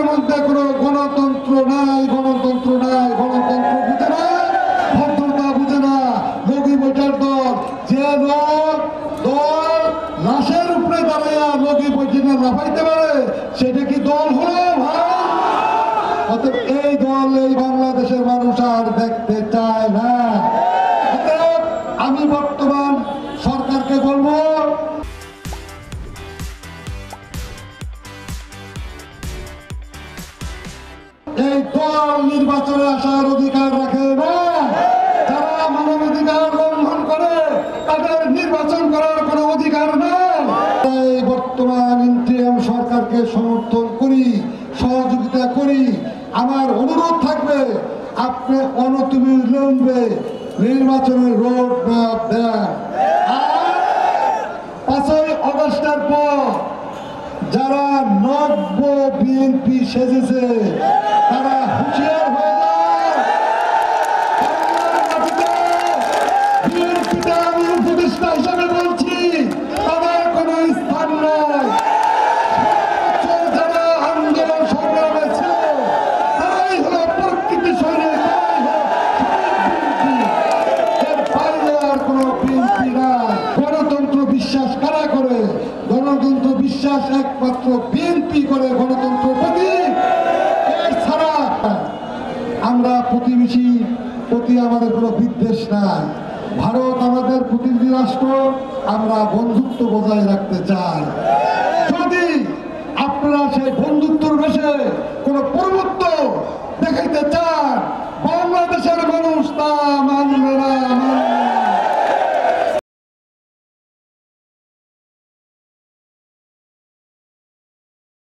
মধ্যে কোনো গণতন্ত্র নাই, গণতন্ত্র নাই, গণতন্ত্র বুঝে না, ভদ্রতা বুঝে না। লগি বৈঠার দল, যে লোক দল লাশের উপরে দাঁড়াইয়া লগি বৈঠে না লাফাইতে পারে, সেটা কি দল হলো ভাই? অতএব এই দল এই বাংলাদেশের মানুষ আর দেখতে চায় না। অতএব আমি বর্তমান সরকারকে বলবো, এই দল নির্বাচনে আসার অধিকার রাখে না। যারা মানবাধিকার লঙ্ঘন করে তাদের নির্বাচন করার কোনো অধিকার নেই। তাই বর্তমান ইন্টারিম সরকারকে সমর্থন করি, সহযোগিতা করি। আমার অনুরোধ থাকবে, আপনি অনতিবিলম্বে নির্বাচনের রোড ম্যাপ দেন। আর 5ই আগস্টের পর যারা নব্য বিএনপি সেজেছে তারা হুঁশিয়ার হয়ে যায়। বিএনপিতে আমি উপদেষ্টা হিসাবে বলছি, তাদের কোনো স্থান নাই। যারা আন্দোলন সংগ্রামে ছিল তারাই হলো প্রকৃতি সৈনিক, এর বাইরে আর কোনো বিএনপি নাই। গণতন্ত্র বিশ্বাস কারা করে? গণতন্ত্র বিশ্বাস একমাত্র বিএনপি করে গণতন্ত্র প্রতি। এছাড়া আমরা প্রতিবেশী প্রতি আমাদের কোনো বিদ্বেষ নাই। ভারত আমাদের প্রতিনিধি রাষ্ট্র, আমরা বন্ধুত্ব বজায় রাখতে চাই। যদি আপনারা সেই বন্ধুত্বর বেশে কোনো পরিবর্তন দেখাইতে চান, বাংলাদেশের মানুষ তা মানবে না।